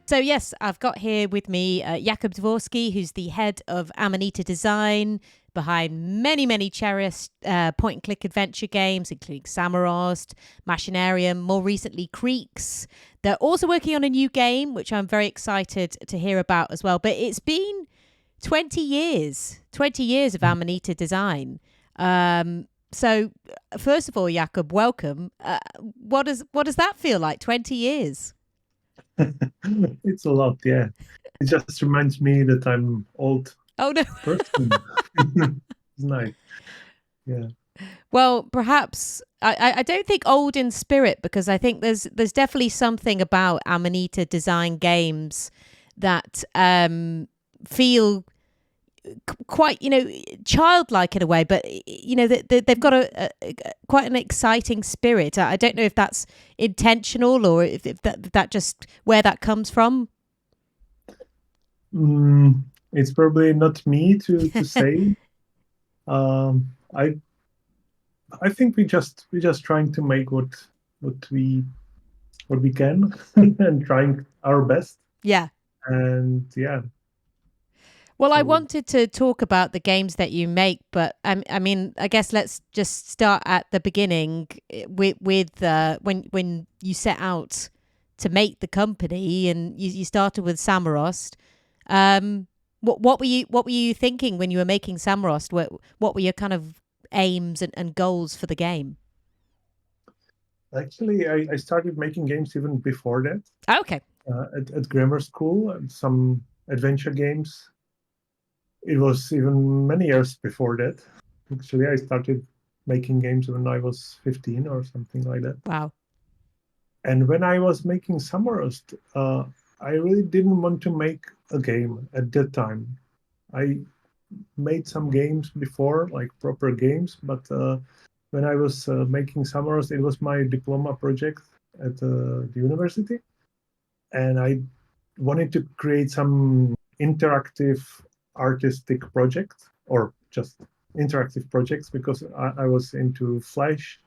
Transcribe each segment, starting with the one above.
So yes, I've got here with me Jakub Dvorský, who's the head of Amanita Design, behind many cherished point-and-click adventure games, including Samorost, Machinarium, more recently Creeks. They're also working on a new game, which I'm very excited to hear about as well. But it's been 20 years of Amanita Design. So first of all, Jakub, welcome. What does that feel like? 20 years. It's a lot, yeah. It just reminds me that I'm old Oh no. person. It's nice. Yeah. Well, perhaps I don't think old in spirit, because I think there's definitely something about Amanita Design games that feel quite, childlike in a way, but they've got a quite an exciting spirit. I don't know if that's intentional, or if that just where that comes from. It's probably not me to say. I think we just trying to make what we can and trying our best. Yeah. And yeah. Well, I So wanted to talk about the games that you make, but I mean, I guess let's just start at the beginning with when you set out to make the company, and you started with Samorost. What were you thinking when you were making Samorost? What were your kind of aims and goals for the game? actually, I started making games even before that. Okay. At grammar school, and some adventure games. It was even many years before that. Actually, I started making games when I was 15 or something like that. Wow. And when I was making Samorost, I really didn't want to make a game at that time. I made some games before, like proper games, but when I was making Samorost, it was my diploma project at the university. And I wanted to create some interactive artistic project, or just interactive projects, because I was into Flash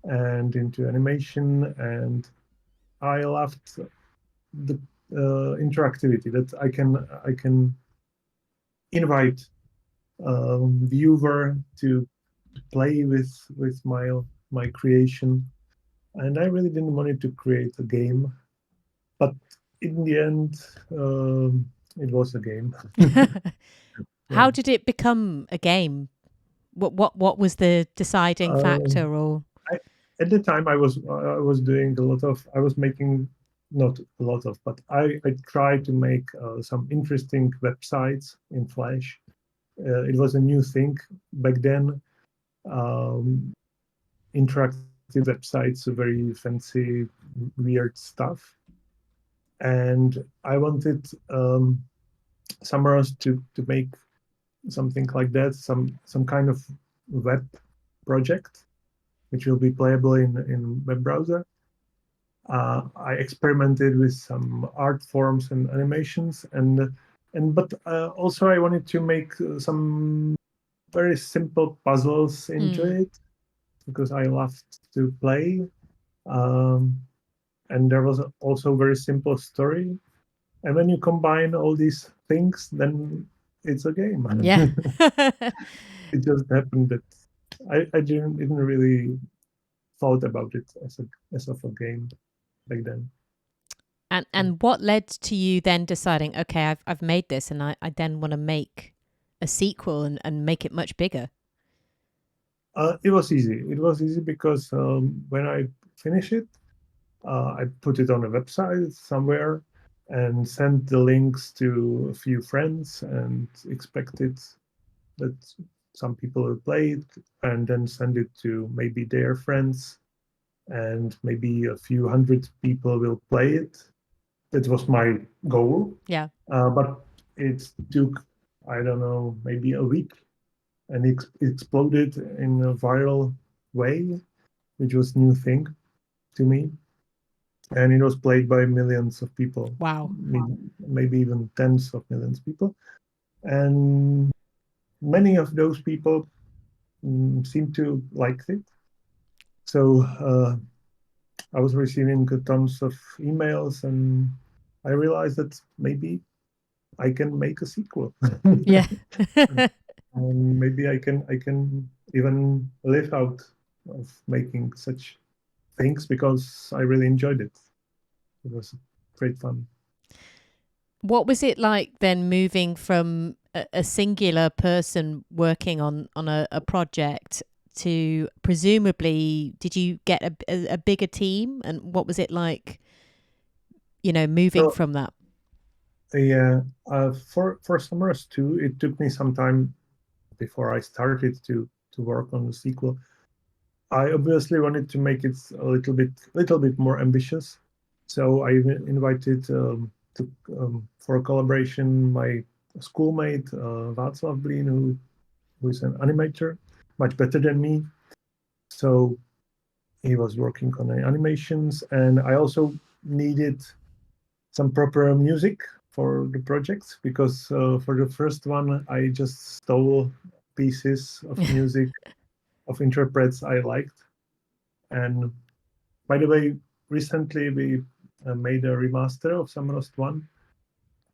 and into animation, and I loved the interactivity that I can invite viewer to play with my creation, and I really didn't want it to create a game, but in the end, it was a game. Yeah. How did it become a game? What was the deciding Um, factor? Or I, at the time, I was doing a lot of I was making not a lot of, but I tried to make some interesting websites in Flash. It was a new thing back then. Um, Interactive websites, very fancy, weird stuff, and I wanted Samaras to make something like that, some kind of web project which will be playable in web browser. I experimented with some art forms and animations, and but also I wanted to make some very simple puzzles into mm, it, because I loved to play. Um, and there was also a very simple story. And when you combine all these things, then it's a game. yeah. It just happened that I didn't really thought about it as of a game back then. And what led to you then deciding, okay, I've made this, and I then want to make a sequel and make it much bigger? It was easy. It was easy because when I finished it, I put it on a website somewhere and sent the links to a few friends and expected that some people will play it, and then send it to maybe their friends, and maybe a few hundred people will play it. That was my goal. Yeah. But it took, I don't know, maybe a week, and it exploded in a viral way, which was new thing to me. And it was played by millions of people, Wow. maybe even tens of millions of people. And many of those people seem to like it. So I was receiving tons of emails, I realized that maybe I can make a sequel. Yeah. And maybe I can even live out of making such things because I really enjoyed it. It was great fun. What was it like then moving from a singular person working on a project to presumably did you get a bigger team, and what was it like, moving So from that? yeah, for Samorost 2, it took me some time before I started to work on the sequel. I obviously wanted to make it a little bit more ambitious, so I invited for a collaboration my schoolmate Václav Blin, who is an animator, much better than me. So he was working on the animations, and I also needed some proper music for the project because for the first one I just stole pieces of music of interprets I liked. And by the way, recently we made a remaster of Samorost 1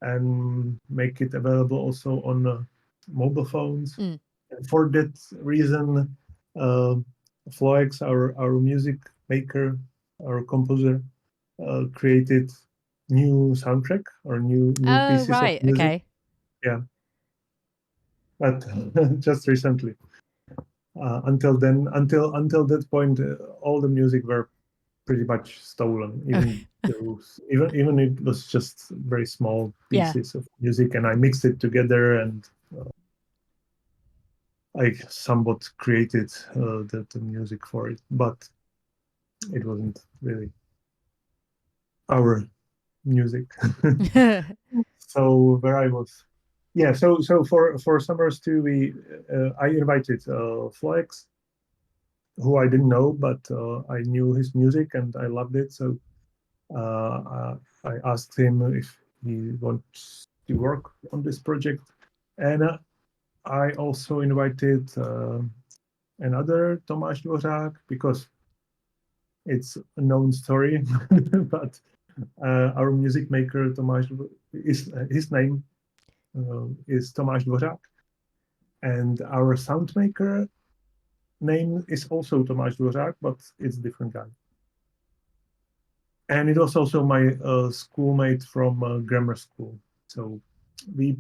and make it available also on mobile phones. Mm. And for that reason, uh, Floex, our music maker, our composer, created new soundtrack or new Oh, pieces of right. music. Okay. Yeah, but just recently. Until then, until that point, all the music were pretty much stolen. Even it was just very small Yeah. pieces of music, and I mixed it together and I somewhat created the music for it, but it wasn't really our music. So where I was, yeah. So for Samorost 2, we I invited Flex, who I didn't know, but I knew his music and I loved it. So I asked him if he wants to work on this project, and I also invited another Tomáš Dvořák because it's a known story, but our music maker Tomáš is his name is Tomáš Dvořák, and our sound maker name is also Tomáš Dvořák, but it's a different guy. And it was also my schoolmate from grammar school. So we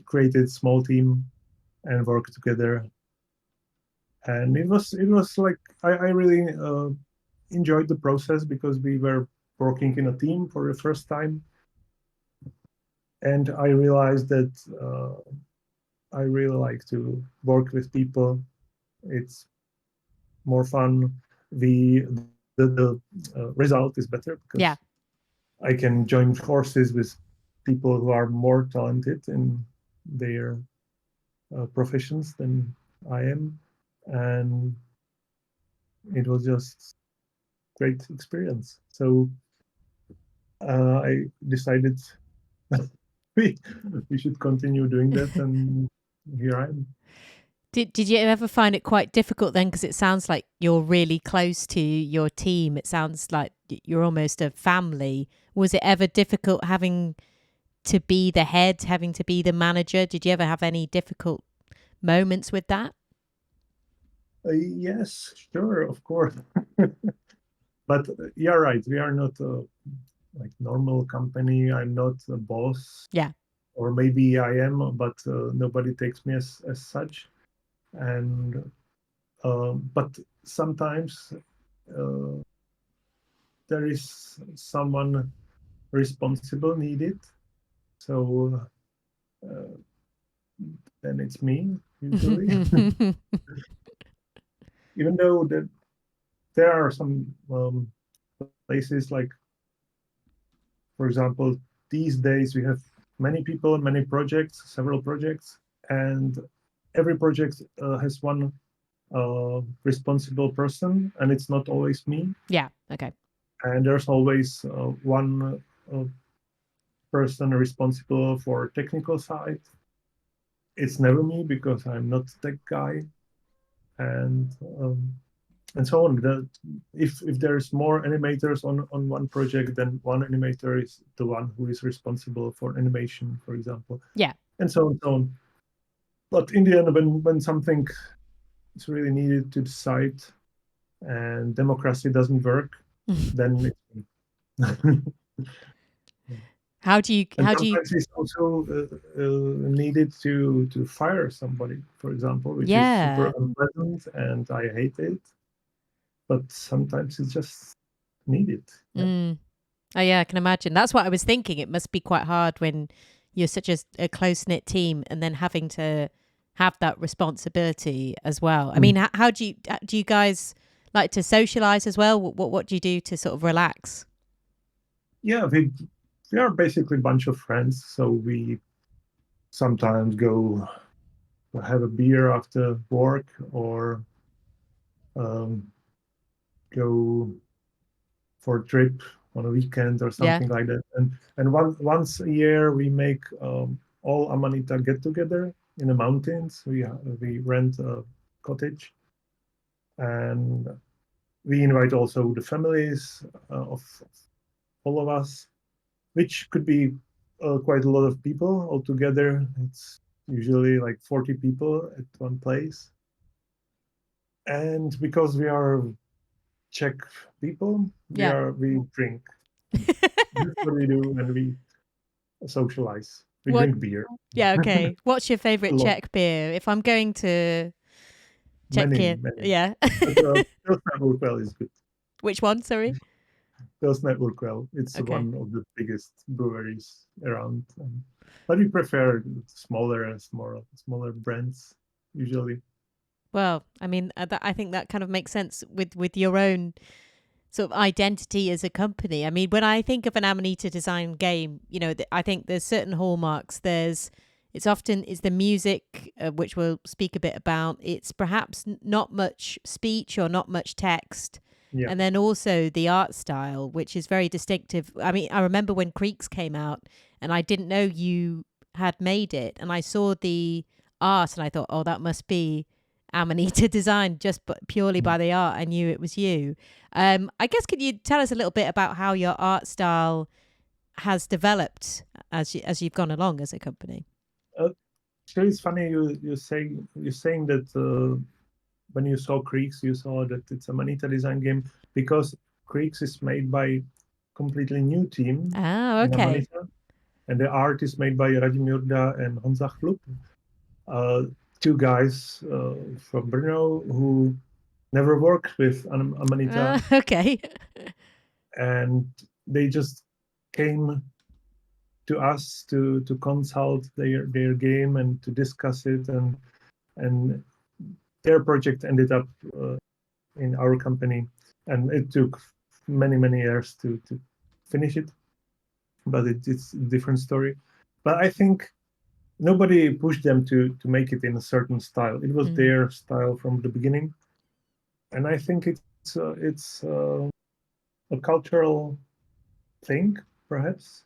created a small team and worked together. And it was like I really enjoyed the process because we were working in a team for the first time. And I realized that I really like to work with people. It's more fun. The result is better Yeah. because I can join forces with people who are more talented in their professions than I am, and it was just great experience. So I decided we we should continue doing that, and here I am. Did you ever find it quite difficult then? Because it sounds like you're really close to your team. It sounds like you're almost a family. Was it ever difficult having to be the head, having to be the manager? Did you ever have any difficult moments with that? Yes, sure, of course. But you're right. We are not a like normal company. I'm not a boss, Yeah. or maybe I am, but nobody takes me as such. And but sometimes uh, there is someone responsible needed. So uh, then it's me usually. Even though there are some places like, for example, these days we have many people, many projects, several projects, and every project has one responsible person, and it's not always me. Yeah. Okay. And there's always one person responsible for technical side. It's never me because I'm not tech guy, and and so on. If there's more animators on one project, then one animator is the one who is responsible for animation, for example. Yeah. And so on and so on. But in the end, when something is really needed to decide and democracy doesn't work, then it's me. How do you And sometimes it's also needed to fire somebody, for example, which is super unpleasant and I hate it. But sometimes it's just needed. Oh yeah, I can imagine. That's what I was thinking. It must be quite hard when you're such a close-knit team and then having to have that responsibility as well. I mean, how do you guys like to socialize as well? What do you do to sort of relax? Yeah, we are basically a bunch of friends, so we sometimes go have a beer after work or go for a trip on a weekend or Yeah. something like that. And once a year we make all Amanita get together in the mountains. We rent a cottage and we invite also the families of all of us, which could be quite a lot of people altogether. It's usually like 40 people at one place. And because we are Czech people, we drink. That's what we do, and we socialize. We drink beer. Yeah, okay. What's your favorite Czech beer? If I'm going to Czechia, Many. yeah. Pilsner Urquell is good. Which one? Sorry. Pilsner Urquell. It's one of the biggest breweries around. But we prefer smaller brands usually. Well, I mean, I think that kind of makes sense with your own sort of identity as a company. I mean, when I think of an Amanita Design game, I think there's certain hallmarks. It's often the music, which we'll speak a bit about. It's perhaps not much speech or not much text. Yeah. And then also the art style, which is very distinctive. I mean, I remember when Creeks came out and I didn't know you had made it. And I saw the art and I thought, oh, that must be Amanita Design, just purely by the art. I knew it was you. I guess, could you tell us a little bit about how your art style has developed as you've gone along as a company? So it's funny you're saying that when you saw Creeks, you saw that it's a Amanita Design game because Creeks is made by completely new team in Amanita, and the art is made by Radim Jurda and Honza Chlup, two guys from Brno who never worked with Amanita. And they just came to us to consult their game and to discuss it, and their project ended up in our company, and it took many years to finish it, but it's a different story. But I think nobody pushed them to make it in a certain style. It was their style from the beginning, and I think it's a cultural thing, perhaps.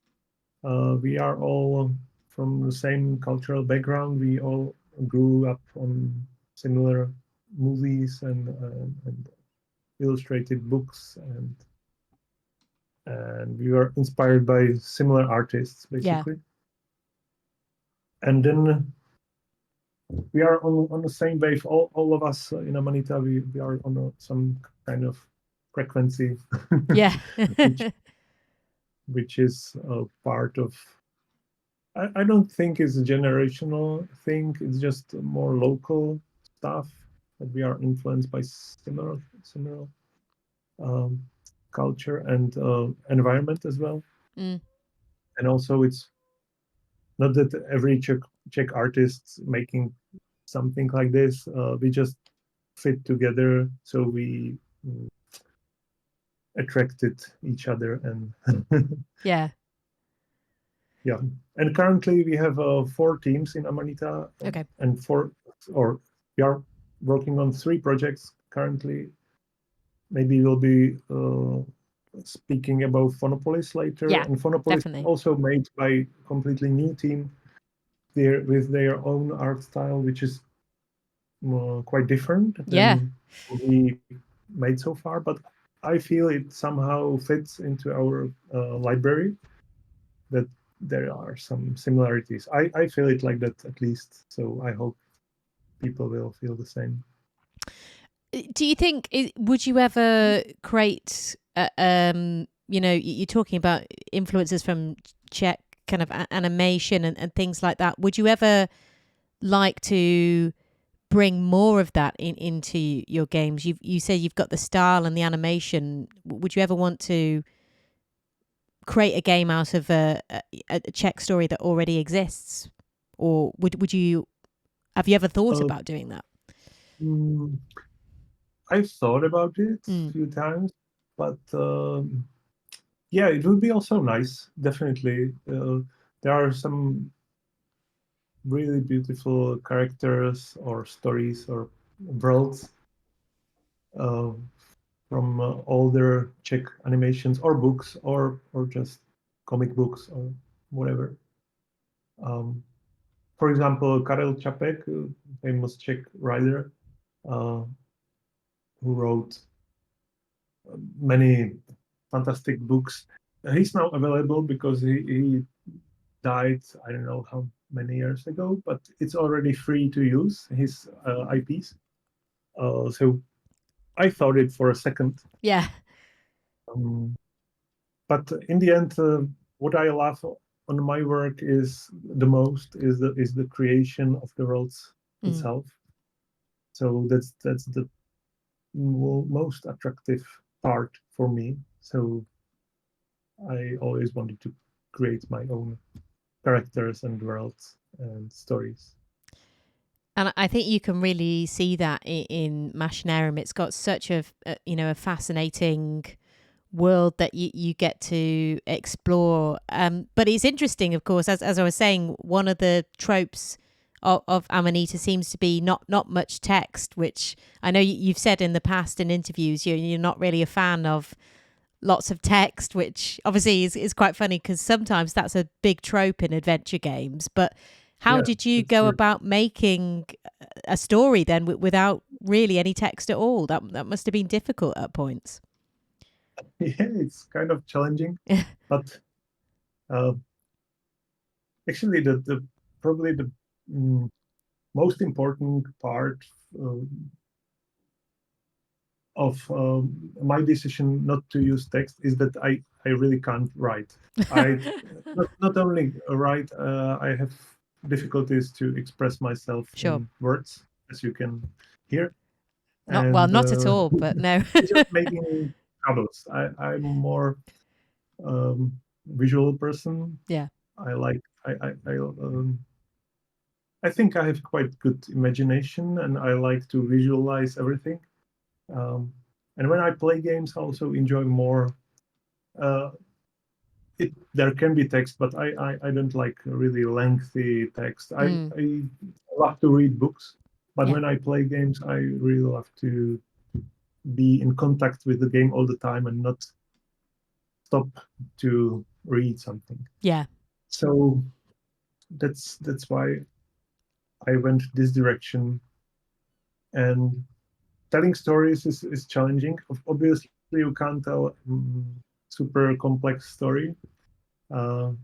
We are all from the same cultural background. We all grew up on similar movies and illustrated books, and we were inspired by similar artists, basically. And then we are on the same wave. All of us in Amanita, we are on some kind of frequency. Yeah. which is a part of. I don't think it's a generational thing. It's just more local stuff that we are influenced by similar culture and environment as well. And also, it's not that every Czech artist making something like this. We just fit together, so we attracted each other, and yeah. And currently we have 4 teams in Amanita, and we are working on 3 projects currently. Maybe we'll be speaking about Phonopolis later. And Phonopolis is also made by a completely new team with their own art style, which is quite different than made so far, but I feel it somehow fits into our library, that there are some similarities. I feel it like that, at least, so I hope people will feel the same. Do you think, would you ever create, you're talking about influences from Czech kind of animation and things like that. Would you ever like to bring more of that into your games? You say you've got the style and the animation. Would you ever want to create a game out of a Czech story that already exists? Or would you, have you ever thought about doing that? I've thought about it a few times, but yeah, it would be also nice, definitely. There are some really beautiful characters or stories or worlds uh, from older Czech animations or books or just comic books or whatever. For example, Karel Čapek, famous Czech writer, who wrote many fantastic books. He's now available because he died, I don't know how many years ago, but it's already free to use his IPs. So I thought it for a second. Yeah. But in the end, what I love on my work is the most is the creation of the worlds itself. So that's the most attractive part for me. So I always wanted to create my own characters and worlds and stories. And I think you can really see that in Machinarium. It's got such a fascinating world that you get to explore. But it's interesting, of course, as I was saying, one of the tropes of Amanita seems to be not much text, which I know you've said in the past in interviews you're not really a fan of lots of text, which obviously is quite funny because sometimes that's a big trope in adventure games. But how did you go about making a story then without really any text at all? That must have been difficult at points. Yeah, it's kind of challenging, but actually the probably the most important part of my decision not to use text is that I really can't write. I not only write, I have difficulties to express myself in words, as you can hear. Not at all, but no. It's just making troubles. I'm more visual person. Yeah. I think I have quite good imagination, and I like to visualize everything. And when I play games, I also enjoy more. There can be text, but I don't like really lengthy text. I love to read books, but when I play games, I really love to be in contact with the game all the time and not stop to read something. Yeah. So that's why I went this direction. And telling stories is challenging. Obviously, you can't tell super complex story, but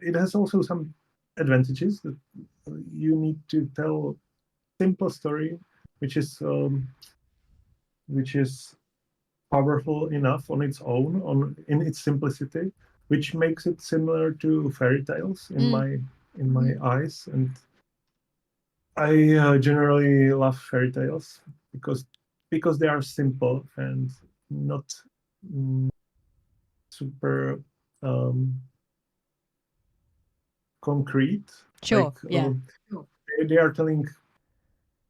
it has also some advantages that you need to tell simple story, which is powerful enough on its own, in its simplicity, which makes it similar to fairy tales in my eyes. And I generally love fairy tales because they are simple and not super concrete. Sure. They are telling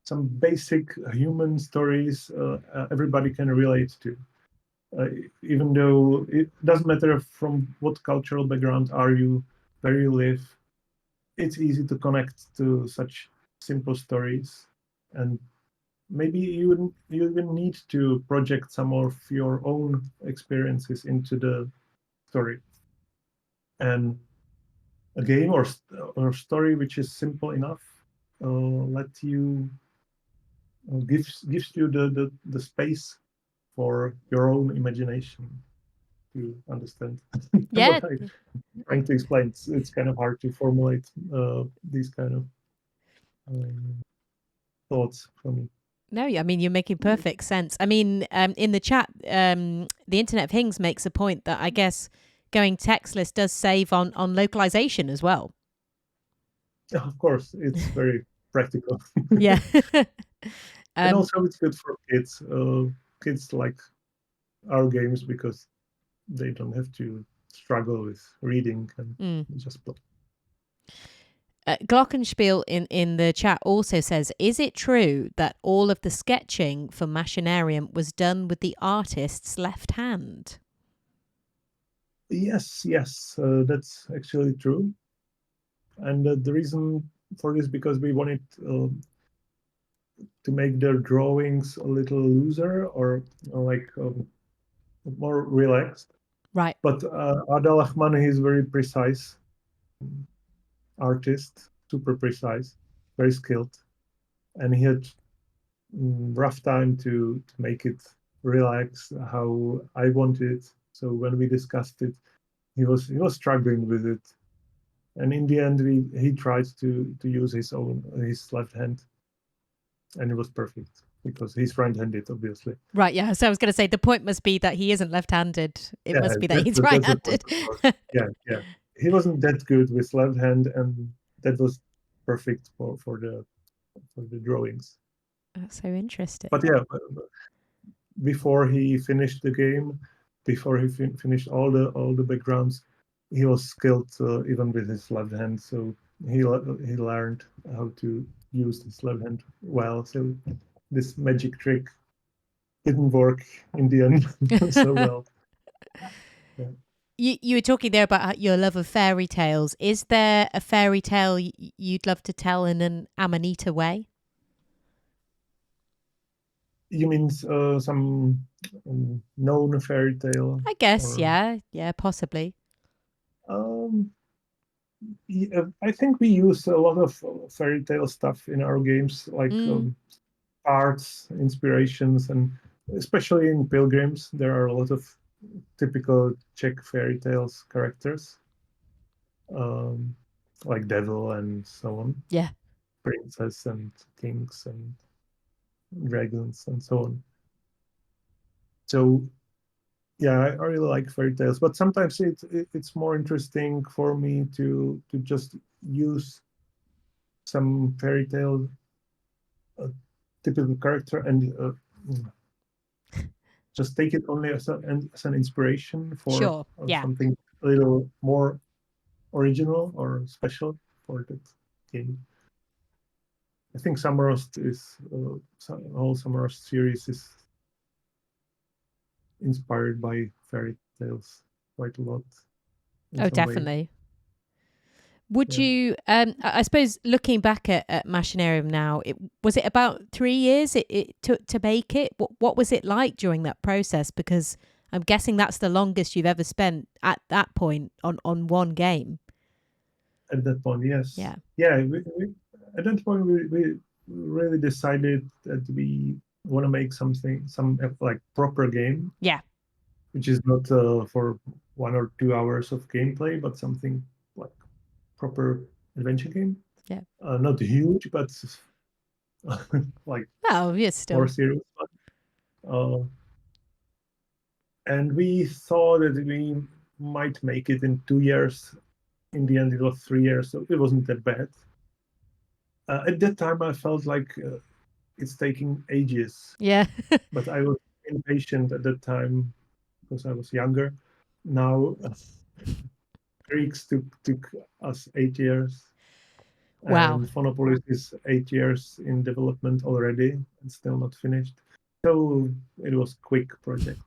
some basic human stories everybody can relate to. Even though it doesn't matter from what cultural background are you, where you live, it's easy to connect to such simple stories. And maybe you even need to project some of your own experiences into the story. And a game or story which is simple enough let you gives you the space for your own imagination to understand Yeah. what I'm trying to explain. It's kind of hard to formulate these kind of thoughts for me. No, I mean, you're making perfect sense. I mean, in the chat, the Internet of Things makes a point that I guess going textless does save on localization as well. Of course, it's very practical. Yeah. And also it's good for kids. Kids like our games because they don't have to struggle with reading and just play. Glockenspiel in the chat also says, is it true that all of the sketching for Machinarium was done with the artist's left hand? Yes, that's actually true. And the reason for this because we wanted to make their drawings a little looser or like more relaxed. Right. But Adal Ahman, he's very precise artist, super precise, very skilled, and he had rough time to make it relax how I wanted it. So when we discussed it, he was struggling with it, and in the end, he tried to use his left hand, and it was perfect because he's right-handed, obviously. Right. Yeah. So I was going to say the point must be that he isn't left-handed. It must be that he's right-handed. Yeah. He wasn't that good with left hand, and that was perfect for the drawings. That's so interesting. But yeah, before he finished the game, before he finished all the backgrounds, he was skilled even with his left hand. So he learned how to use his left hand well. So this magic trick didn't work in the end so well. Yeah. You were talking there about your love of fairy tales. Is there a fairy tale you'd love to tell in an Amanita way? You mean some known fairy tale? I guess, yeah, possibly. Yeah, I think we use a lot of fairy tale stuff in our games, like arts, inspirations, and especially in Pilgrims, there are a lot of typical Czech fairy tales characters, like devil and so on. Yeah. Princess and kings and dragons and so on. So yeah, I really like fairy tales, but sometimes it's more interesting for me to just use some fairy tale typical character and just take it only as an inspiration for something a little more original or special for that game. I think Samorost is whole Samorost series is inspired by fairy tales quite a lot. Oh, definitely. Would you, I suppose, looking back at Machinarium now, was it about 3 years it took to make it? What was it like during that process? Because I'm guessing that's the longest you've ever spent at that point on one game. At that point, yes. Yeah. Yeah. At that point, we really decided that we want to make some like proper game. Yeah. Which is not for 1 or 2 hours of gameplay, but something like proper adventure game. Yeah. Not huge, but like still more serious. And we thought that we might make it in 2 years. In the end, it was 3 years, so it wasn't that bad. At that time, I felt like it's taking ages. Yeah. But I was impatient at that time because I was younger. Now, Greeks took us 8 years. Wow. And Phonopolis is 8 years in development already and still not finished. So it was a quick project.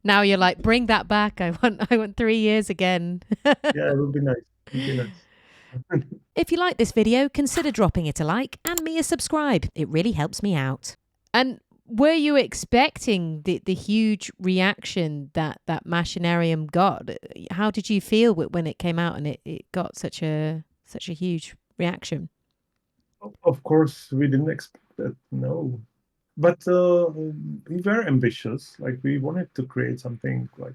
Now you're like, bring that back. I want 3 years again. Yeah, it would be nice. If you like this video, consider dropping it a like and me a subscribe. It really helps me out. And were you expecting the huge reaction that Machinarium got? How did you feel when it came out and it got such a huge reaction? Of course, we didn't expect that, no. But we were ambitious. Like, we wanted to create something like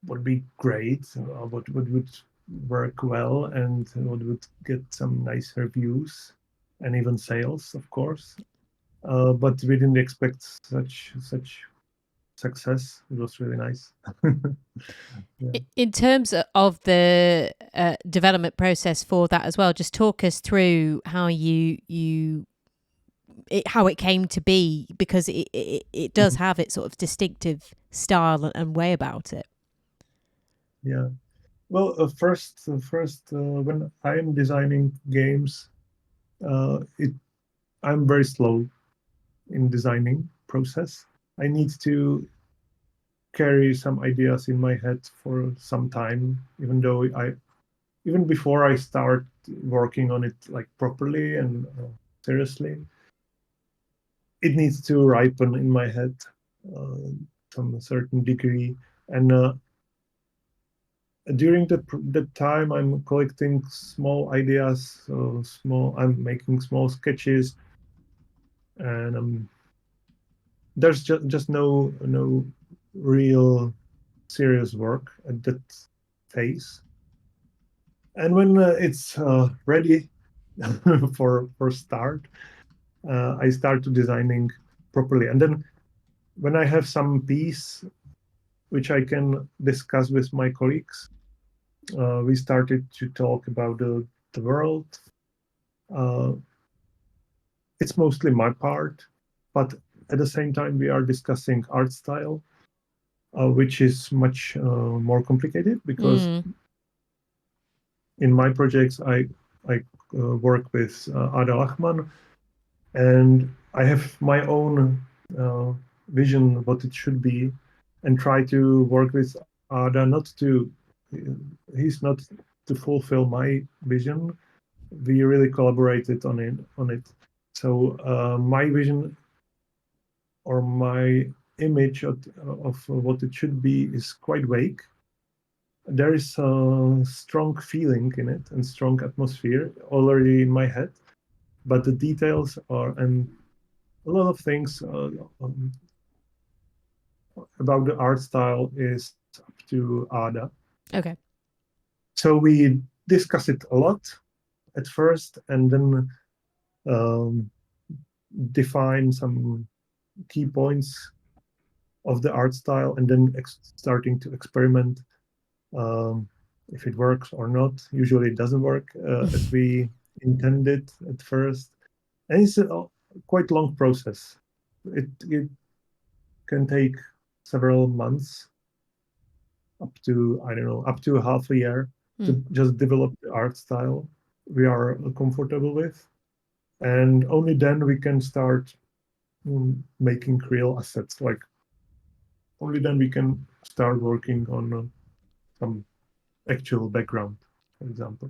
would be great, what would work well, and what would get some nice reviews and even sales, of course. But we didn't expect such success. It was really nice. Yeah. In terms of the development process for that as well, just talk us through how how it came to be, because it does have its sort of distinctive style and way about it. Yeah. Well, first, when I'm designing games, it I'm very slow in designing process. I need to carry some ideas in my head for some time, even before I start working on it like properly and seriously, it needs to ripen in my head uh, to a certain degree. And during the time, I'm collecting small ideas, so I'm making small sketches, and there's just no real serious work at that phase. And when it's ready for start, I start to designing properly. And then when I have some piece which I can discuss with my colleagues, we started to talk about the world. Uh, it's mostly my part, but at the same time we are discussing art style, which is much more complicated because in my projects I work with Ada Lachman, and I have my own uh, vision what it should be, and try to work with Ada not to he's not to fulfill my vision. We really collaborated on it. So my vision or my image of what it should be is quite vague. There is a strong feeling in it and strong atmosphere already in my head, but the details are and a lot of things um, about the art style is up to Ada. Okay. So we discuss it a lot at first, and then um, define some key points of the art style, and then starting to experiment um, if it works or not. Usually, it doesn't work as we intended at first, and it's a quite long process. It can take several months, up to I don't know, up to half a year to just develop the art style we are comfortable with, and only then we can start making real assets. Like only then we can start working on some actual background, for example.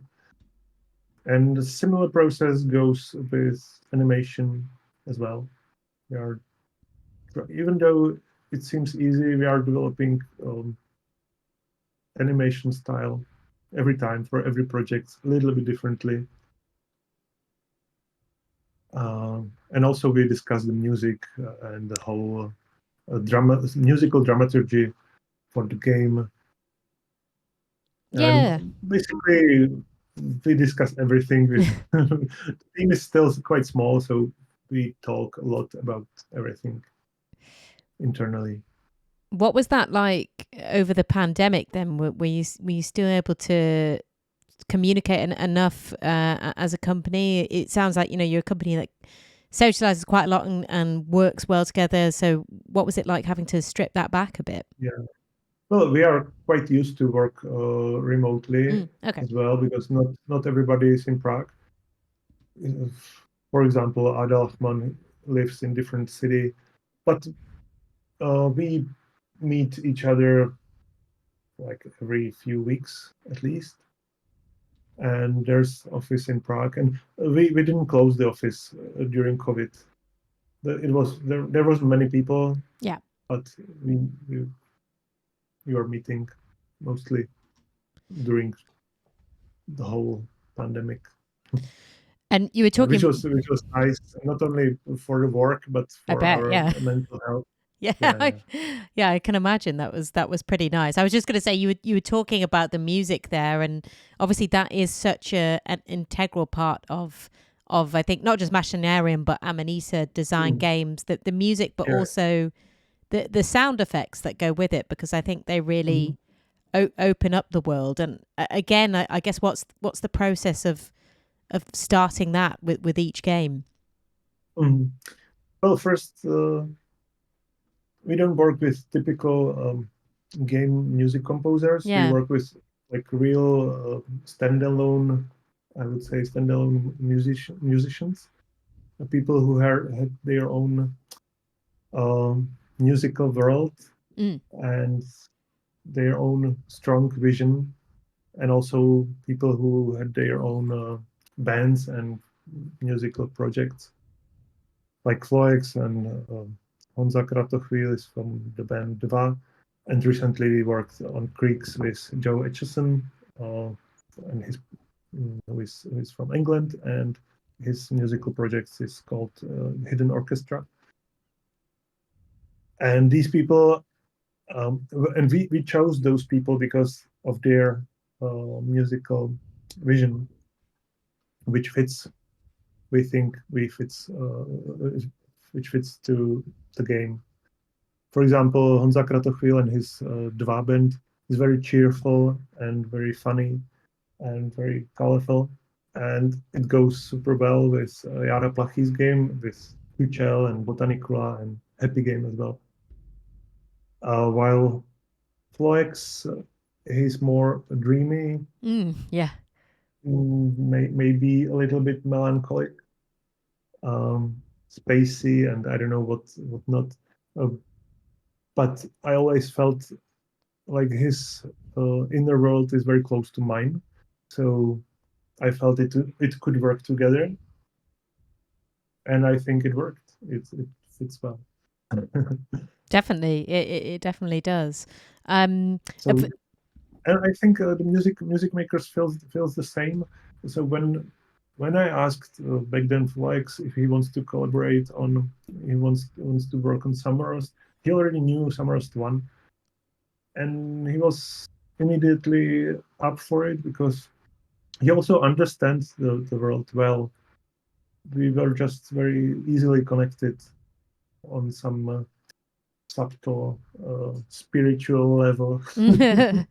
And a similar process goes with animation as well. We are, even though it seems easy, we are developing animation style every time for every project a little bit differently. And also we discuss the music and the whole musical dramaturgy for the game. And Yeah. basically, we discuss everything. The team is still quite small, so we talk a lot about everything internally. What was that like over the pandemic then? Were you still able to communicate enough as a company? It sounds like, you're a company that socializes quite a lot and works well together. So what was it like having to strip that back a bit? Yeah. Well, we are quite used to work remotely Okay. as well because not everybody is in Prague. For example, Adolfman lives in different city, but we meet each other like every few weeks at least. And there's office in Prague, and we didn't close the office during COVID. It was there wasn't many people, Yeah. but we were meeting mostly during the whole pandemic. And you were talking, which was nice, not only for the work but I for bet, our yeah. mental health. Yeah, Yeah. yeah, I can imagine that was pretty nice. I was just going to say you were talking about the music there, and obviously that is such an integral part of I think not just Machinarium but Amanita Design games, that the music, but Yeah. also the sound effects that go with it, because I think they really Mhm. open up the world. And again, I guess what's the process of starting that with each game? Mhm. Well, first, we don't work with typical game music composers. We Yeah. work with like real standalone, I would say, standalone musicians, people who had their own musical world Mm. and their own strong vision, and also people who had their own bands and musical projects, like Floex and Honza Kratochvíl is from the band Dva, and recently we worked on Creeks with Joe Etchison, and who is from England, and his musical project is called Hidden Orchestra. And these people, and we chose those people because of their musical vision, which fits, we think, which fits to the game. For example, Honza Kratochvíl and his Dva band is very cheerful and very funny and very colorful, and it goes super well with Jara Plachy's game, with Chuchel and Botanicula and Happy Game as well. While Floex, he's more dreamy, Yeah. maybe a little bit melancholic, spacey, and I don't know what not. Uh, but I always felt like his inner world is very close to mine, so I felt it could work together, and I think it worked. It fits well. Definitely, it definitely does. So, and I think the music makers feels the same. So when I asked back then Flex if he wants to collaborate on, he wants to work on Samorost, he already knew Samorost 1, and he was immediately up for it because he also understands the world well. We were just very easily connected on some subtle spiritual level. it,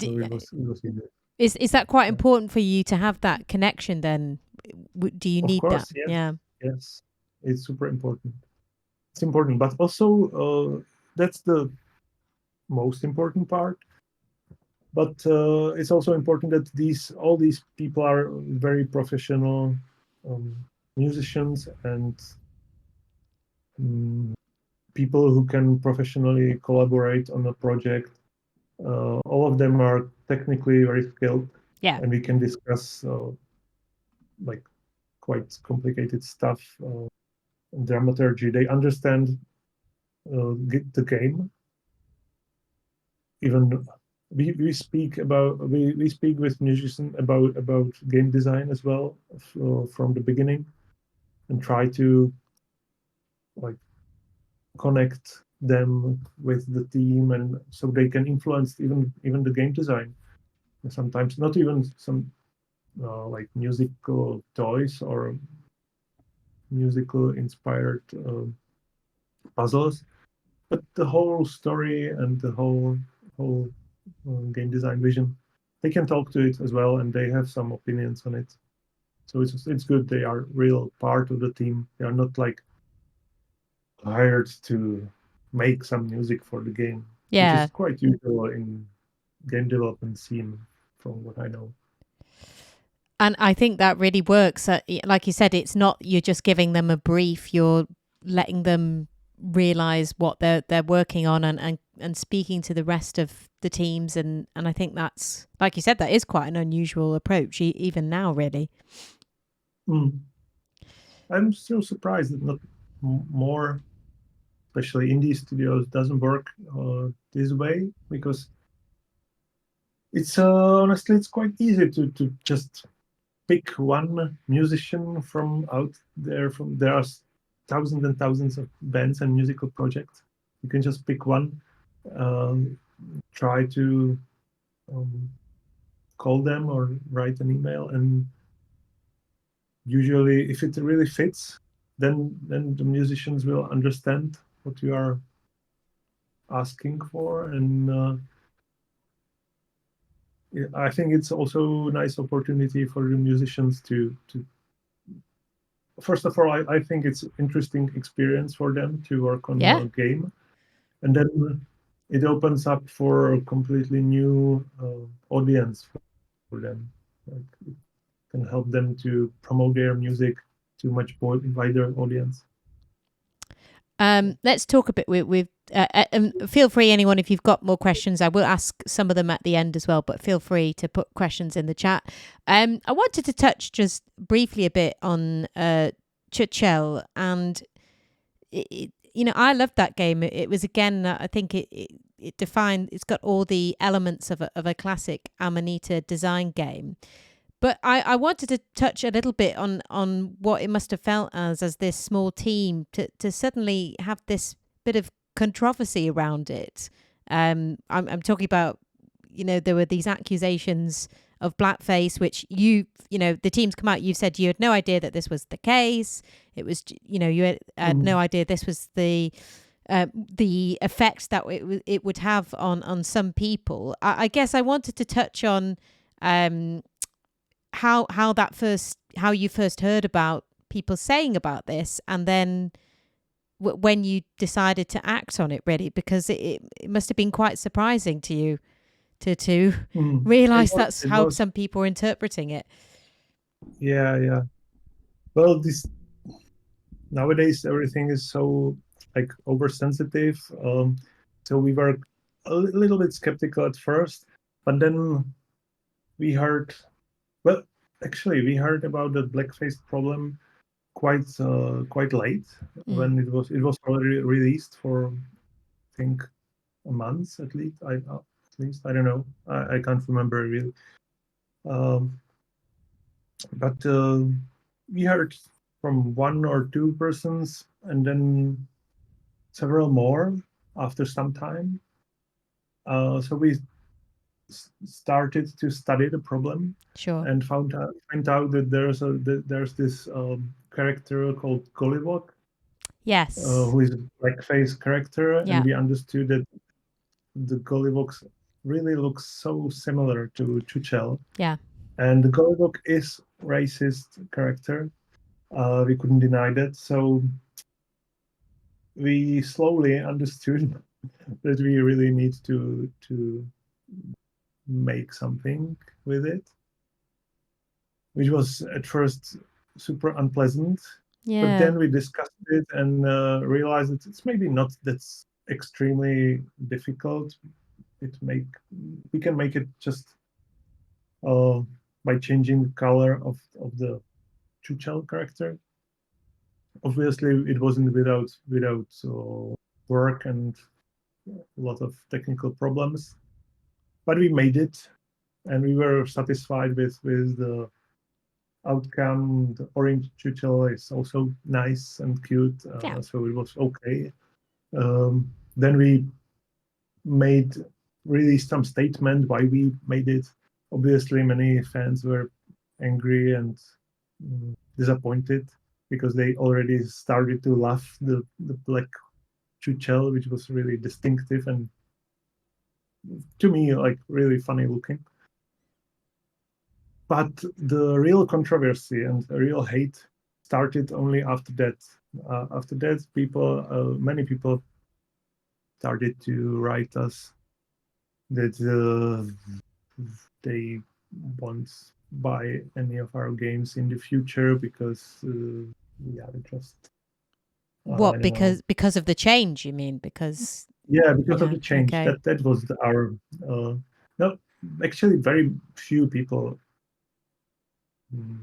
So it was easy. is that quite Yeah. important for you to have that connection then? Do you Of need that? course, yes, Yeah. yes, it's super important. It's important, but also that's the most important part. But it's also important that all these people are very professional um, musicians and um, people who can professionally collaborate on a project. All of them are technically very skilled, Yeah. and we can discuss like quite complicated stuff, dramaturgy. They understand the game. Even we speak we speak with musicians about game design as well from the beginning, and try to like connect them with the team, and so they can influence even the game design. And sometimes not even some like musical toys or musical inspired puzzles, but the whole story and the whole game design vision. They can talk to it as well, and they have some opinions on it. So it's good. They are real part of the team. They are not like hired to make some music for the game, which Yeah. is quite usual in game development scene, from what I know. And I think that really works. Like you said, it's not you're just giving them a brief, you're letting them realize what they're working on, and speaking to the rest of the teams, and I think that's, like you said, that is quite an unusual approach even now, really. Mm. I'm still surprised that not more, especially indie studios, doesn't work this way, because It's honestly, it's quite easy to just pick one musician from out there. From there are thousands and thousands of bands and musical projects. You can just pick one, try to um, call them or write an email, and usually, if it really fits, then the musicians will understand what you are asking for, and I think it's also a nice opportunity for the musicians to first of all, I think it's interesting experience for them to work on Yeah. a game, and then it opens up for a completely new audience for them. Like, it can help them to promote their music to much more wider audience. Let's talk a bit with feel free, anyone, if you've got more questions. I will ask some of them at the end as well, but feel free to put questions in the chat. I wanted to touch just briefly a bit on Chuchel, and I loved that game. It was, again, I think it defined. It's got all the elements of a classic Amanita Design game. But I wanted to touch a little bit on what it must have felt as this small team to suddenly have this bit of controversy around it. I'm talking about, there were these accusations of blackface, which the team's come out. You've said you had no idea that this was the case. It was, you had no idea this was the effect that it would have on some people. I guess I wanted to touch on how you first heard about people saying about this, and then when you decided to act on it, really, because it must have been quite surprising to you to realize that's It how was, some people are interpreting it. yeah. Well, this nowadays everything is so like oversensitive. So we were a little bit skeptical at first, but then we heard, well, actually, we heard about the blackface problem quite late Mm. when it was already released for, I think, a month at least. I don't know. I can't remember really. Um, but we heard from one or two persons, and then several more after some time. So we started to study the problem Sure. and find out that there's this character called Gollywog, Yes. who is a blackface character, and Yeah. we understood that the Gollywogs really looks so similar to Chuchel, Yeah. and the Gollywog is racist character. We couldn't deny that, so we slowly understood that we really need to make something with it, which was at first super unpleasant. But Yeah. then we discussed it and realized that it's maybe not that's extremely difficult. It make We can make it just uh, by changing the color of the Chuchel character. Obviously, it wasn't without work and a lot of technical problems, but we made it, and we were satisfied with the outcome. The orange Chuchel is also nice and cute, Yeah. so it was okay. Then we made released some statement why we made it. Obviously, many fans were angry and disappointed because they already started to love the black Chuchel, which was really distinctive and to me like really funny looking. But the real controversy and the real hate started only after that. After that, many people started to write us that they won't buy any of our games in the future because we are just I What? don't know. Because of the change, you mean? Because Yeah, because of yeah. the change. Okay. That was our no. Actually, very few people mm,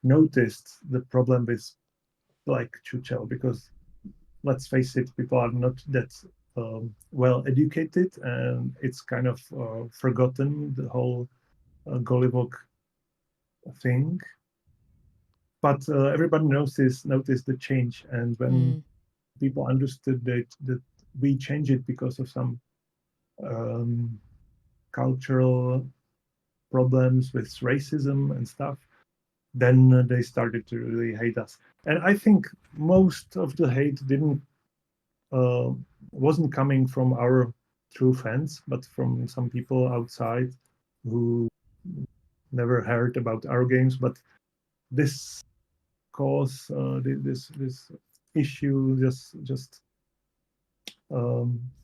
noticed the problem with like Chuchel because let's face it, people are not that well educated, and it's kind of forgotten, the whole Gollivog thing. But everybody noticed the change, and when people understood that we changed it because of some cultural problems with racism and stuff, then they started to really hate us. And I think most of the hate wasn't coming from our true fans, but from some people outside who never heard about our games. But this cause, this issue just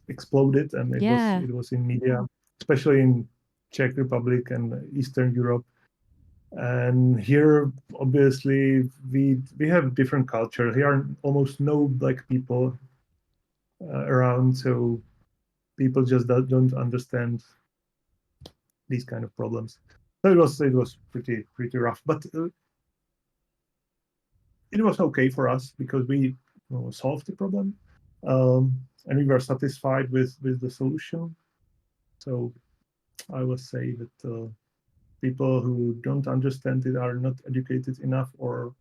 exploded, and it was in media, especially in Czech Republic and Eastern Europe. And here, obviously, we have different culture. Here are almost no black people around, so people just don't understand these kind of problems. So it was pretty rough, but it was okay for us because we solved the problem, and we were satisfied with the solution. So I would say that people who don't understand it are not educated enough, or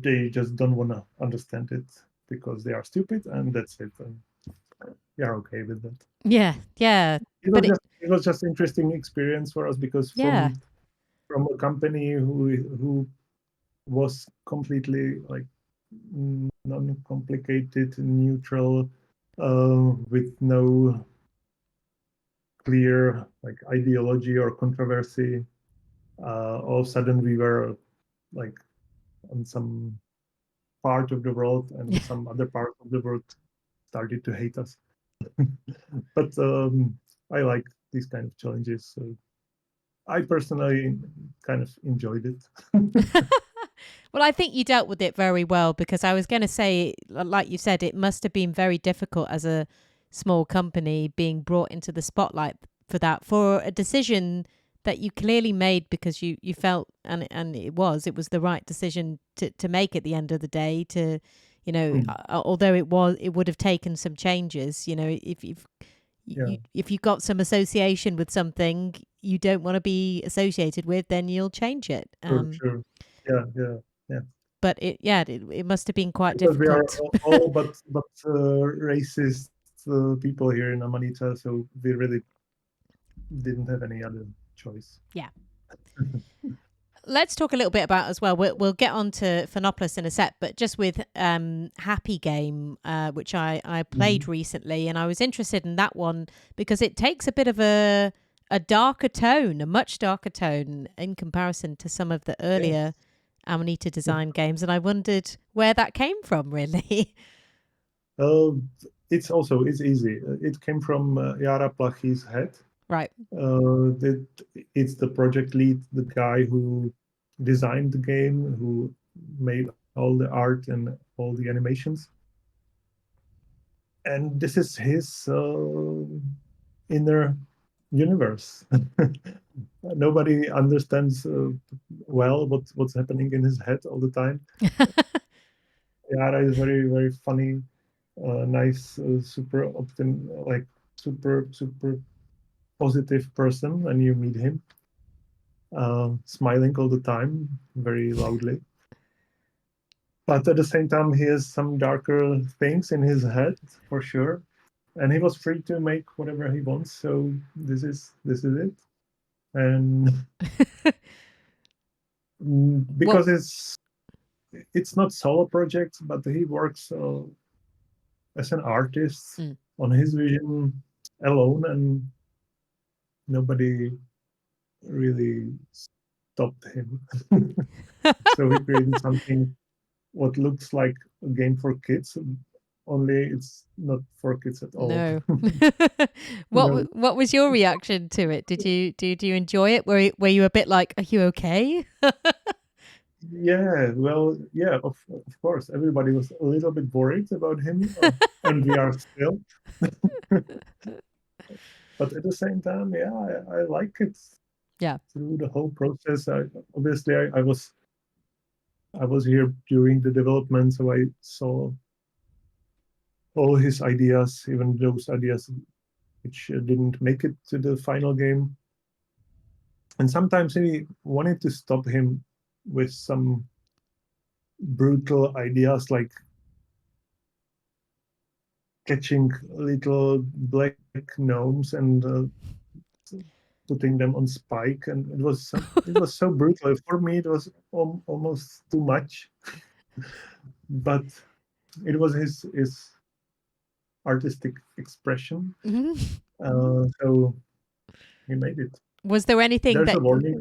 they just don't want to understand it because they are stupid, and that's it. And we are okay with that. Yeah. It was just interesting experience for us, because from a company who was completely like non-complicated, neutral, with no clear like ideology or controversy, all of a sudden we were like on some part of the world, and some other part of the world started to hate us. But I like these kind of challenges, so I personally kind of enjoyed it. Well, I think you dealt with it very well, because I was going to say, like you said, it must have been very difficult as a small company being brought into the spotlight for a decision that you clearly made because you felt, and it was the right decision to make at the end of the day, to, although it would have taken some changes, if you got some association with something you don't want to be associated with, then you'll change it. Sure. Yeah. But it must have been quite because difficult. We are all but racist people here in Amanita, so we really didn't have any other choice. Yeah. Let's talk a little bit about as well. We'll get on to Phonopolis in a sec, but just with Happy Game, which I played recently, and I was interested in that one because it takes a bit of a darker tone, a much darker tone in comparison to some of the earlier Amanita Design games, and I wondered where that came from, really. It's easy. It came from Jara Plachy's head. Right. It's the project lead, the guy who designed the game, who made all the art and all the animations. And this is his inner universe. Nobody understands well what's happening in his head all the time. Yara is very, very funny, nice, super positive person when you meet him, smiling all the time, very loudly. But at the same time, he has some darker things in his head, for sure. And he was free to make whatever he wants. So this is it. And because it's not solo projects, but he works as an artist on his vision alone, and nobody really stopped him. So he created something what looks like a game for kids, only it's not for kids at all. No. What was your reaction to it? Did you enjoy it? Were you a bit like, are you okay? Yeah, well, yeah, of course. Everybody was a little bit worried about him, and we are still. But at the same time, yeah, I like it. Yeah. Through the whole process, I was here during the development, so I saw all his ideas, even those ideas which didn't make it to the final game. And sometimes he wanted to stop him with some brutal ideas like catching little black gnomes and putting them on spike, and it was so brutal. For me, it was almost too much, but it was his artistic expression. So he made it. Was there anything There's that? a warning.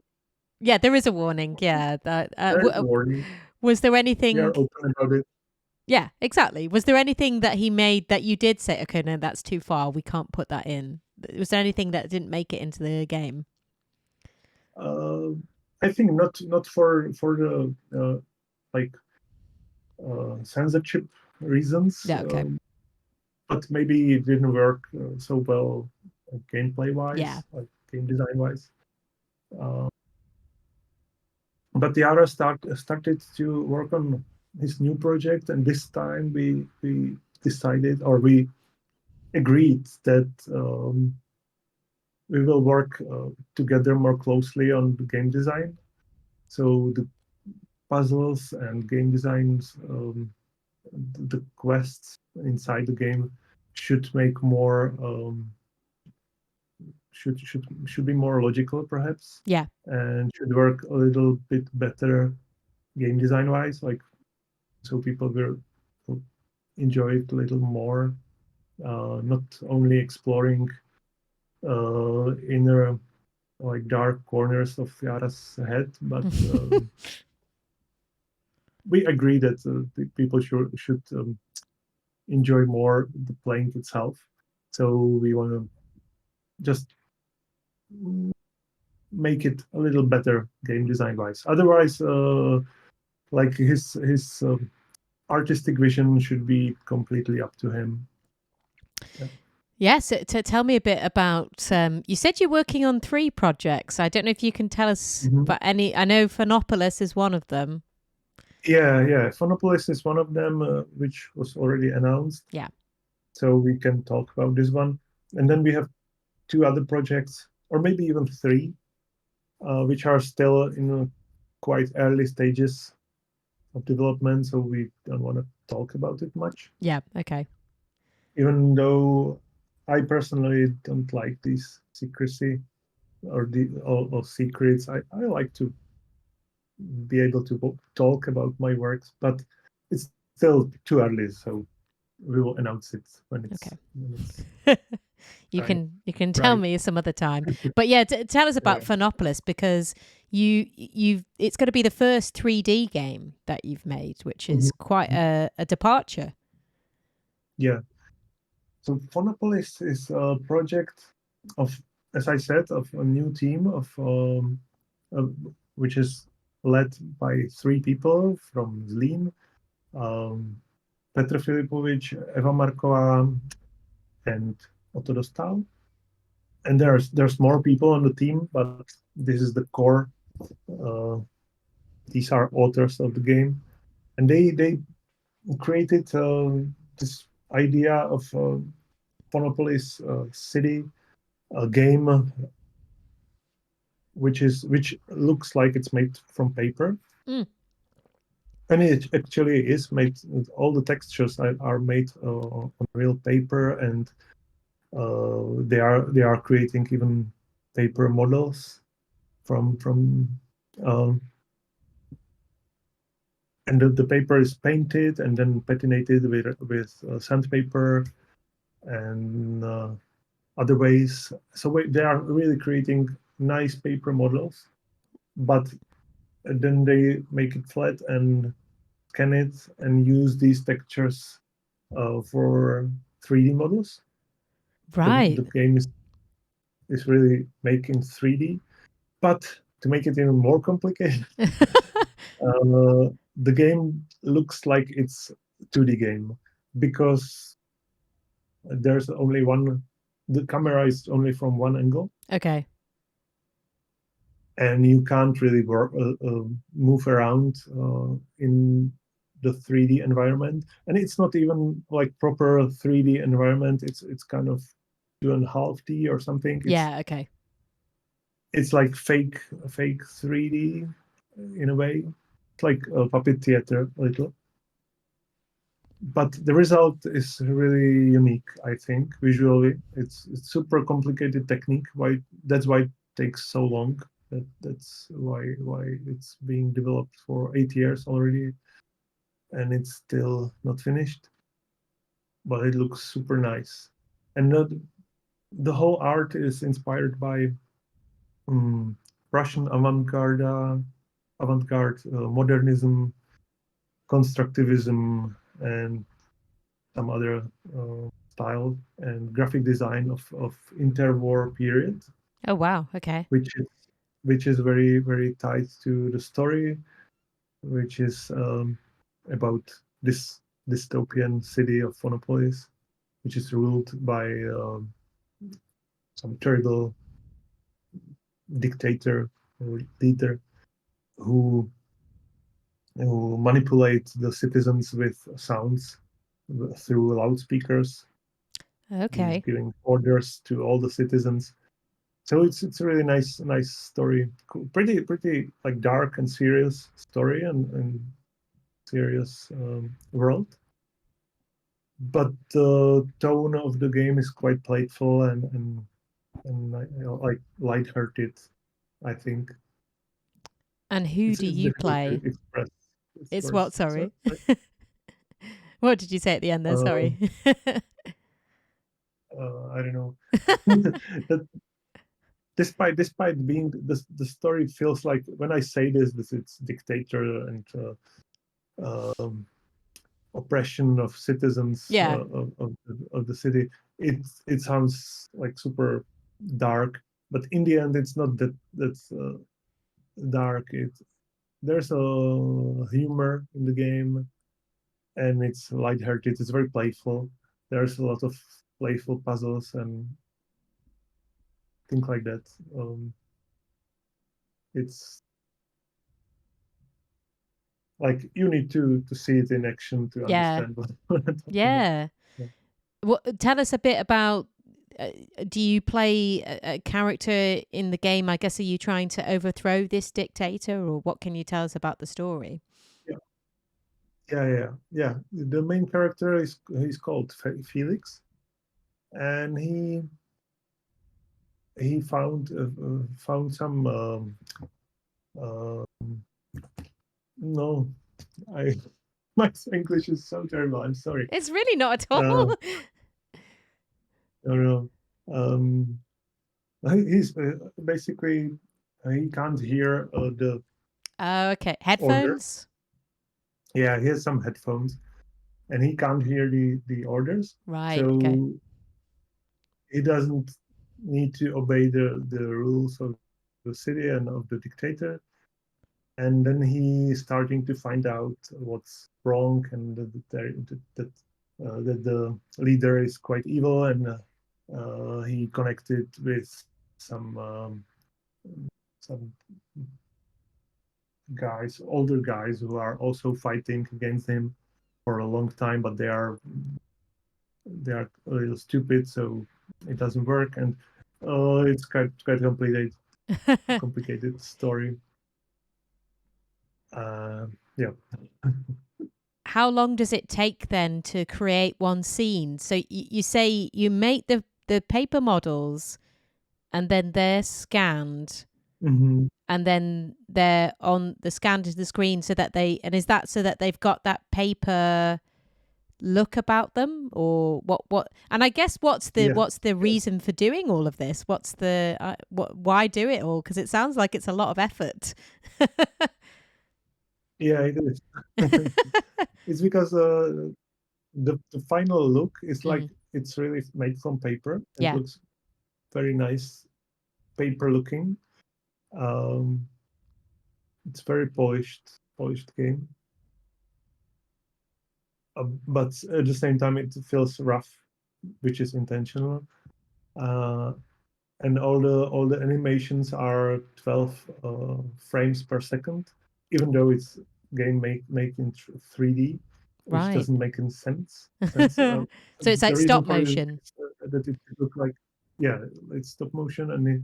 Yeah, there is a warning. Yeah, There's a warning. was there We anything? are open about it. Yeah, exactly. Was there anything that he made that you did say, okay, no, that's too far. We can't put that in. Was there anything that didn't make it into the game? I think not for the like censorship reasons. Yeah. Okay. But maybe it didn't work so well gameplay wise, Yeah. like game design wise. But Yara started to work on his new project, and this time we decided, or we agreed that we will work together more closely on the game design. So the puzzles and game designs, the quests inside the game should make more should be more logical, perhaps. Yeah. And should work a little bit better game design wise, like so people will enjoy it a little more. Not only exploring inner like dark corners of Yara's head, but we agree that people should enjoy more the playing itself. So we want to just make it a little better game design wise. Otherwise, like his artistic vision should be completely up to him. Yes. Yeah, so tell me a bit about. You said you're working on 3 projects. I don't know if you can tell us about any. I know Phonopolis is one of them. Yeah. Phonopolis is one of them, which was already announced. Yeah. So we can talk about this one, and then we have 2 other projects, or maybe even 3, which are still in quite early stages of development. So we don't want to talk about it much. Yeah. Okay. Even though I personally don't like this secrecy or secrets, I like to be able to talk about my works, but it's still too early, so we will announce it when it's. Okay. When it's you time. can tell me some other time. But yeah, tell us about Phonopolis, because it's going to be the first 3D game that you've made, which is quite a departure. Yeah. So Phonopolis is a project of, as I said, of a new team of which is led by 3 people from Zlín, Petr Filipovič, Eva Marková, and Otto Dostal. And there's more people on the team, but this is the core. These are authors of the game, and they created this idea of Phonopolis city, a game which looks like it's made from paper. And it actually is made. All the textures are made on real paper, and they are creating even paper models from and the paper is painted and then patinated with sandpaper and other ways. So they are really creating nice paper models, but then they make it flat and scan it and use these textures for 3D models. Right. The game is really making 3D, but to make it even more complicated, the game looks like it's a 2D game because there's only one. The camera is only from one angle. Okay. And you can't really move around in the 3D environment, and it's not even like proper 3D environment. It's kind of 2.5D or something. Yeah. Okay. It's like fake 3D in a way. It's like a puppet theater a little. But the result is really unique, I think, visually. It's super complicated technique. That's why it takes so long. That's why it's being developed for 8 years already, and it's still not finished. But it looks super nice, and the whole art is inspired by Russian avant-garde, modernism, constructivism, and some other style and graphic design of interwar period, Oh wow. Okay. which is very very tied to the story, which is about this dystopian city of Phonopolis, which is ruled by some terrible dictator or leader who manipulate the citizens with sounds through loudspeakers. He's Okay. giving orders to all the citizens. So it's a really nice story. Cool. Pretty like dark and serious story and serious world. But the tone of the game is quite playful and like lighthearted. I think And who do it's you difficult to play? express. It's what? So, Sorry. What did you say at the end there? uh, Sorry. I don't know. that despite being the story feels like when I say this it's dictator and um, oppression of citizens Yeah. of the city. It sounds like super dark, but in the end it's not that's dark. There's a humor in the game, and it's lighthearted. It's very playful. There's a lot of playful puzzles and things like that. It's like you need to see it in action to Yeah. understand what I'm talking about. Yeah. Yeah. What? Tell us a bit about. Do you play a character in the game? I guess are you trying to overthrow this dictator, or what can you tell us about the story? Yeah, yeah. The main character is he's called Felix, and he found some no, I my English is so terrible. I'm sorry. It's really not at Uh, all. no, no. Um, he's basically he can't hear the Oh, okay. order. Headphones. Yeah, he has some headphones, and he can't hear the orders. Right. Okay. So he doesn't need to obey the rules of the city and of the dictator. And then he's starting to find out what's wrong and that the leader is quite evil, and he connected with some guys, older guys who are also fighting against him for a long time, but they are a little stupid, so it doesn't work, and it's quite complicated story. Yeah. How long does it take then to create one scene? So you say you make the paper models and then they're scanned Mm-hmm. and then they're on the scanned to the screen so that is that so that they've got that paper look about them, or what and I guess what's Yeah. the reason for doing all of this? What's the why do it all? Because it sounds like it's a lot of effort. Yeah, it is. It's because the final look is like Mm, it's really made from paper. It yeah. looks very nice, paper looking. Um, it's very polished game, but at the same time it feels rough, which is intentional. Uh, and all the animations are 12 frames per second, even though it's game made in 3D, which Right. doesn't make any sense. So it's like The reason stop for it motion. is that it look like, yeah, it's stop motion, and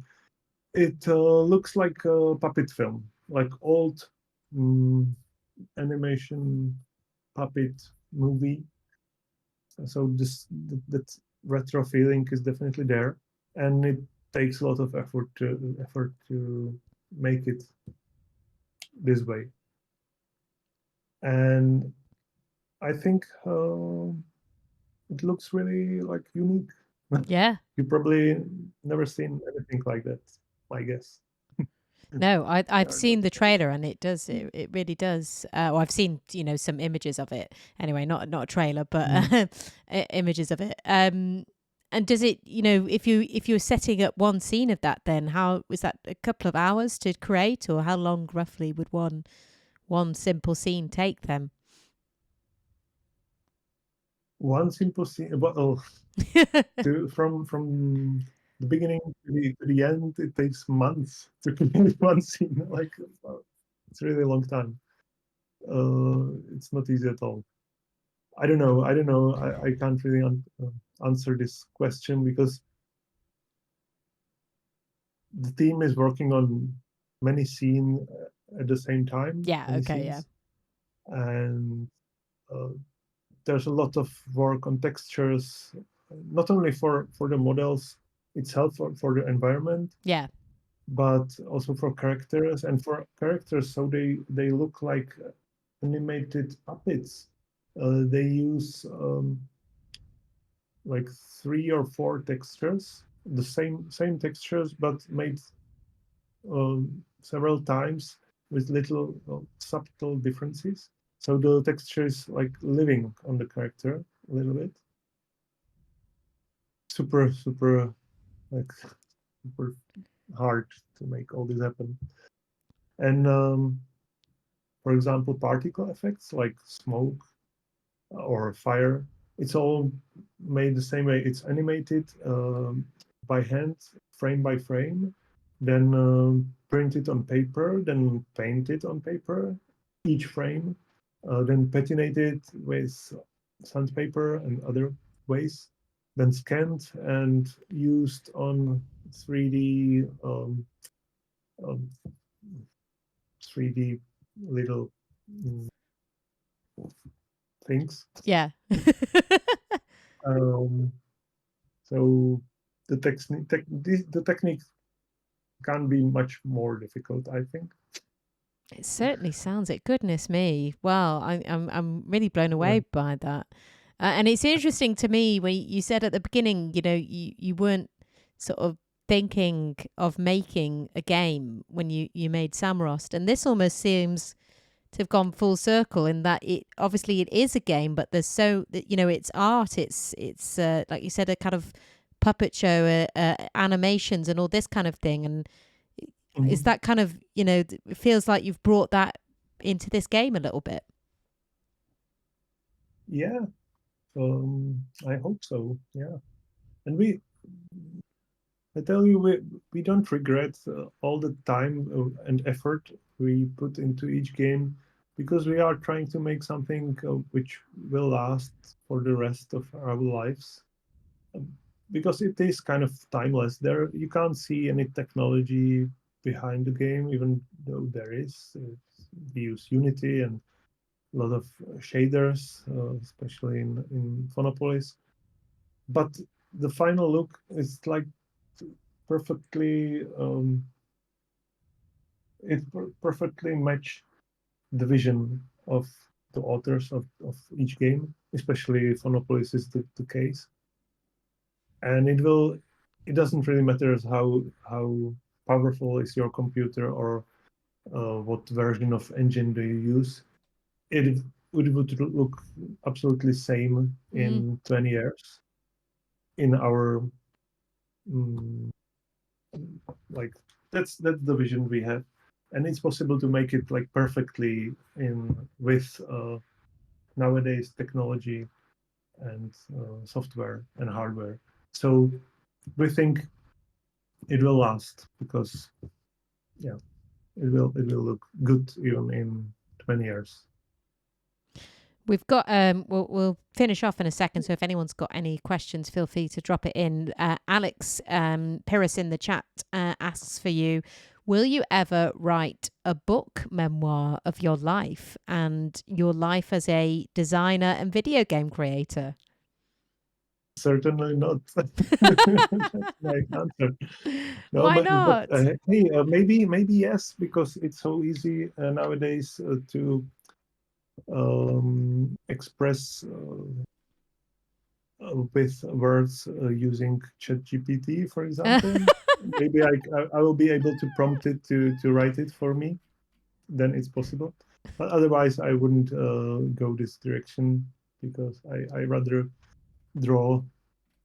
it looks like a puppet film, like old animation puppet movie. So that retro feeling is definitely there, and it takes a lot of effort to make it this way. And I think it looks really like unique. Yeah. You probably never seen anything like that, I guess. No, I've There are seen not the many. trailer and it really does. Well, I've seen some images of it anyway, not a trailer, but Mm. images of it. And does it, if you're setting up one scene of that, then how was that a couple of hours to create, or how long roughly would one simple scene take them? One simple scene, well, from the beginning to the end, it takes months to complete one scene. Like it's really a long time. It's not easy at all. I don't know. I can't really answer this question because the team is working on many scenes at the same time, Yeah. many Okay. Yeah. scenes, and uh, there's a lot of work on textures, not only for the models itself or for the environment, Yeah. but also for characters and for characters, so they look like animated puppets. They use like 3 or 4 textures, the same textures, but made several times with little subtle differences. So the texture is like living on the character a little bit. Super like super hard to make all this happen. And for example, particle effects like smoke or fire, it's all made the same way. It's animated by hand, frame by frame, then printed on paper, then painted on paper, each frame, then patinated with sandpaper and other ways, then scanned and used on 3D um, 3D little mm, things. Yeah. Um, so the technique can be much more difficult, I think. It certainly sounds it. Goodness me. Well, I'm really blown Yeah. away by that. And it's interesting to me when you said at the beginning, you weren't sort of thinking of making a game when you made Samorost, and this almost seems to have gone full circle in that it obviously it is a game, but there's it's art, it's like you said, a kind of puppet show, animations, and all this kind of thing, and is Mhm. that kind of it feels like you've brought that into this game a little bit. Yeah, I hope so. Yeah, and I tell you, we don't regret all the time and effort we put into each game because we are trying to make something which will last for the rest of our lives. Um, because it is kind of timeless. There, you can't see any technology behind the game, even though there is. We use Unity and a lot of shaders, especially in Phonopolis. But the final look is like perfectly perfectly match the vision of the authors of each game, especially Phonopolis is the case. And it doesn't really matter how powerful is your computer or what version of engine do you use. It would look absolutely same Mm. in 20 years in our mm, like that's the vision we have, and it's possible to make it like perfectly in with nowadays technology and software and hardware. So we think it will last because yeah, it will look good even in 20 years. We've got we'll finish off in a second, so if anyone's got any questions, feel free to drop it in. Alex Pyrrhus in the chat asks for you, will you ever write a book memoir of your life and your life as a designer and video game creator? Certainly not. That's my answer. No, Why but not? hey, maybe yes, because it's so easy nowadays to express with words using ChatGPT, for example. Maybe I will be able to prompt it to write it for me. Then it's possible. But otherwise, I wouldn't go this direction, because I rather draw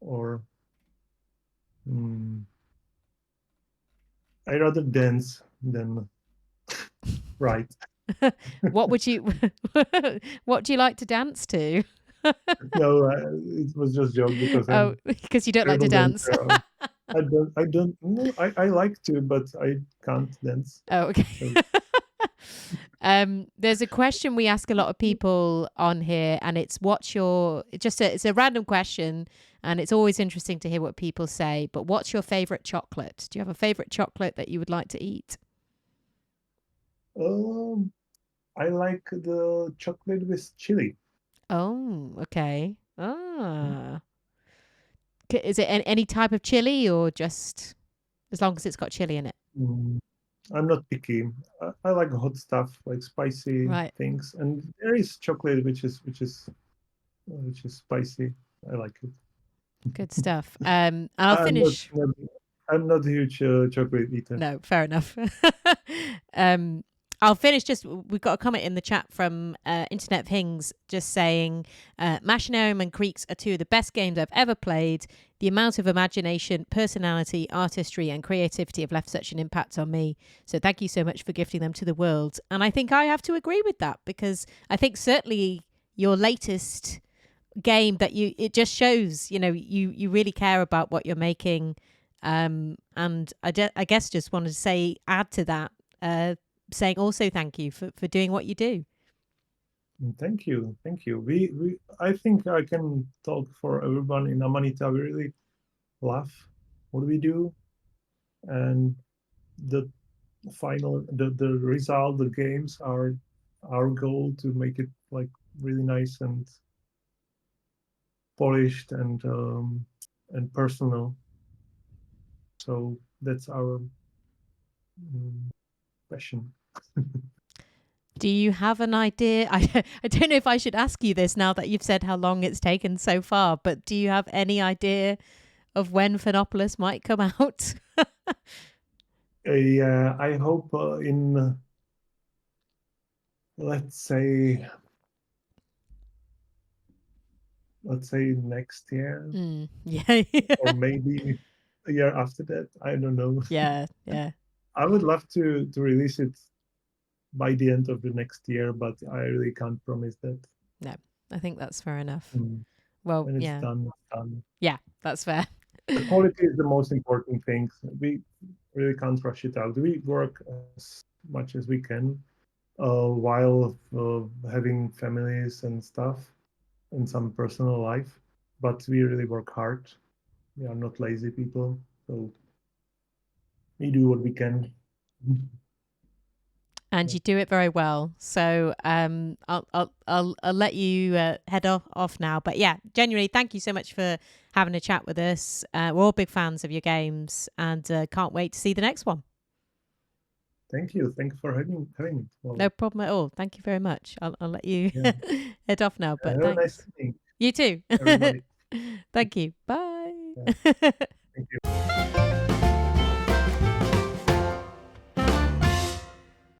or I rather dance than write. What would you what do you like to dance to? No, it was just a joke, because I'm because you don't like to terrible dance. dancer. I don't. No, I like to, but I can't dance. Oh, okay. So, there's a question we ask a lot of people on here, and it's it's a random question, and it's always interesting to hear what people say. But what's your favorite chocolate? Do you have a favorite chocolate that you would like to eat? I like the chocolate with chili. Oh, okay. Ah, is it any type of chili, or just as long as it's got chili in it? Mm, I'm not picky. I like hot stuff, like spicy Right. things, and there is chocolate which is spicy. I like it. Good stuff. I'll finish. I'm not a huge chocolate eater. No, fair enough. I'll finish we've got a comment in the chat from Internet of Things just saying, Machinarium and Creeks are two of the best games I've ever played. The amount of imagination, personality, artistry and creativity have left such an impact on me. So thank you so much for gifting them to the world. And I think I have to agree with that, because I think certainly your latest game it just shows, you really care about what you're making. And I guess just wanted to add to that, saying also thank you for doing what you do. Thank you. I think I can talk for everyone in Amanita. We really love what we do, and the the result, the games are our goal, to make it like really nice and polished and personal. So that's our passion. Do you have an idea? I don't know if I should ask you this now that you've said how long it's taken so far, but do you have any idea of when Phonopolis might come out? Yeah, I hope in let's say next year. Yeah. Or maybe a year after that. I don't know. Yeah. I would love to release it by the end of the next year, but I really can't promise that. No, I think that's fair enough. Well, when it's done, it's done. Yeah, that's fair. The quality is the most important thing. We really can't rush it out. We work as much as we can while having families and stuff and some personal life, but we really work hard. We are not lazy people, so we do what we can. And you do it very well. So I'll let you head off now. But yeah, genuinely, thank you so much for having a chat with us. We're all big fans of your games, and can't wait to see the next one. Thank you. Thanks for having me. Well, no problem at all. Thank you very much. I'll let you head off now. But have thanks. a nice evening. You too. Everybody. Thank you. Bye. Yeah.